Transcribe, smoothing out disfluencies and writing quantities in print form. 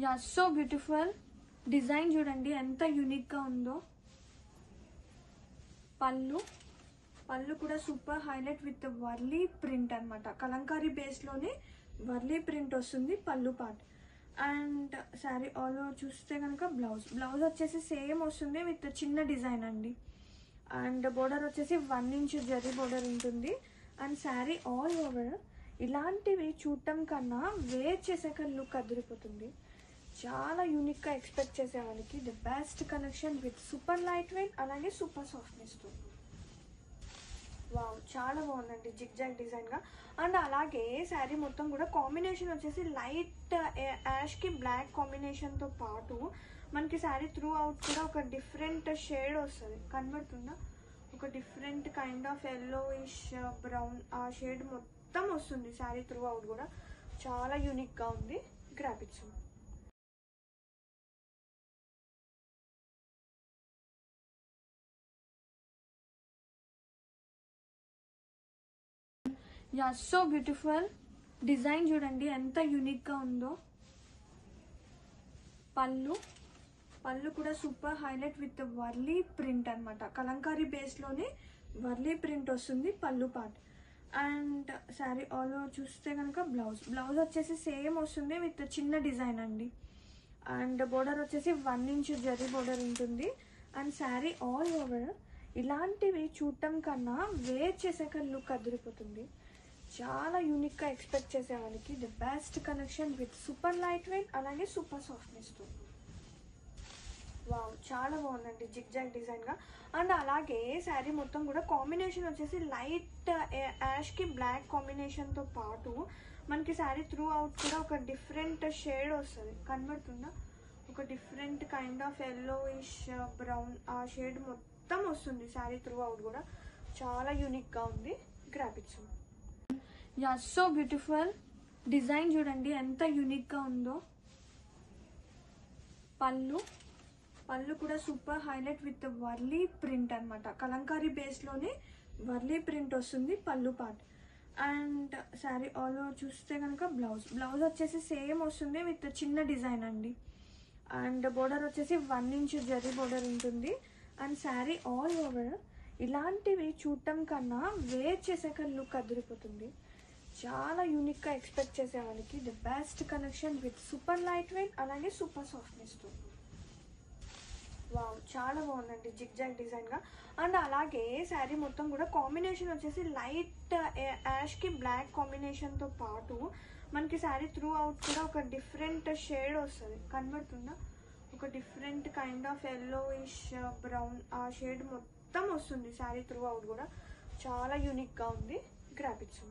Yeah so beautiful design చూడండి ఎంత unique గా ఉందో. పళ్ళు పళ్ళు కూడా super highlight with Warli print అన్నమాట. కలంకారీ బేస్ లోనే వర్లీ ప్రింట్ వస్తుంది పళ్ళు part. And sari all over చూస్తే కనుక బ్లౌజ్ వచ్చేసి సేమ్ వస్తుంది విత్ చిన్న డిజైన్ అండి. అండ్ బోర్డర్ వచ్చేసి 1 ఇంచ్ జరీ బోర్డర్ ఉంటుంది. అండ్ శారీ ఆల్ ఓవర్ ఇలాంటివి చూడటం కన్నా వేర్ చేసాక లుక్ అదిరిపోతుంది. చాలా యూనిక్గా ఎక్స్పెక్ట్ చేసే వాళ్ళకి the best collection with super light weight అలాగే సూపర్ సాఫ్ట్నెస్తో. వావ్, చాలా బాగుందండి జిగ్ జాగ్ డిజైన్గా. అండ్ అలాగే శారీ మొత్తం కూడా కాంబినేషన్ వచ్చేసి లైట్ యాష్కి బ్లాక్ కాంబినేషన్తో పాటు మనకి శారీ త్రూ అవుట్ కూడా ఒక డిఫరెంట్ షేడ్ వస్తుంది. కనబడుతుందా? ఒక different kind of yellowish brown ఆ షేడ్ మొత్తం వస్తుంది శారీ త్రూ అవుట్ కూడా. చాలా యూనిక్గా ఉంది. Graphics yeah so beautiful design చూడండి ఎంత యూనిక్గా ఉందో. పళ్ళు కూడా super highlight with Warli print అన్నమాట. కలంకారీ బేస్లోనే వర్లీ ప్రింట్ వస్తుంది పళ్ళు part. And sari all over చూస్తే కనుక బ్లౌజ్ వచ్చేసి సేమ్ వస్తుంది విత్ చిన్న డిజైన్ అండి. అండ్ బోర్డర్ వచ్చేసి 1 ఇంచ్ జరీ బోర్డర్ ఉంటుంది. అండ్ శారీ ఆల్ ఓవర్ ఇలాంటివి చూడటం కన్నా వేర్ చేసాక లుక్ అదిరిపోతుంది. చాలా యూనిక్గా ఎక్స్పెక్ట్ చేసే వాళ్ళకి the best collection with super light weight అలాగే సూపర్ సాఫ్ట్నెస్తో. వావ్, చాలా బాగుందండి జిగ్ జాగ్ డిజైన్గా. అండ్ అలాగే శారీ మొత్తం కూడా కాంబినేషన్ వచ్చేసి లైట్ యాష్కి బ్లాక్ కాంబినేషన్తో పాటు మనకి శారీ త్రూ అవుట్ కూడా ఒక డిఫరెంట్ షేడ్ వస్తుంది. కనబడుతుందా? ఒక different kind of yellowish brown ఆ షేడ్ మొత్తం వస్తుంది శారీ త్రూ అవుట్ కూడా. చాలా యూనిక్గా ఉంది. Graphics yeah so beautiful design చూడండి ఎంత యూనిక్గా ఉందో. పళ్ళు కూడా super highlight with Warli print అన్నమాట. కలంకారీ బేస్లోనే వర్లీ ప్రింట్ వస్తుంది పళ్ళు part. And sari all over చూస్తే కనుక బ్లౌజ్ వచ్చేసి సేమ్ వస్తుంది విత్ చిన్న డిజైన్ అండి. అండ్ బోర్డర్ వచ్చేసి 1 ఇంచ్ జరీ బోర్డర్ ఉంటుంది. అండ్ శారీ ఆల్ ఓవర్ ఇలాంటివి చూడటం కన్నా వేర్ చేసాక లుక్ అదిరిపోతుంది. చాలా యూనిక్గా ఎక్స్పెక్ట్ చేసే వాళ్ళకి the best collection with super light weight అలాగే సూపర్ సాఫ్ట్నెస్తో. వావ్, చాలా బాగుందండి జిగ్ జాగ్ డిజైన్గా. అండ్ అలాగే శారీ మొత్తం కూడా కాంబినేషన్ వచ్చేసి లైట్ యాష్కి బ్లాక్ కాంబినేషన్తో పాటు మనకి శారీ త్రూ అవుట్ కూడా ఒక డిఫరెంట్ షేడ్ వస్తుంది. కనబడుతుందా? ఒక different kind of yellowish brown ఆ షేడ్ మొత్తం వస్తుంది శారీ త్రూ అవుట్ కూడా. చాలా యూనిక్గా ఉంది. గ్రాఫిక్స్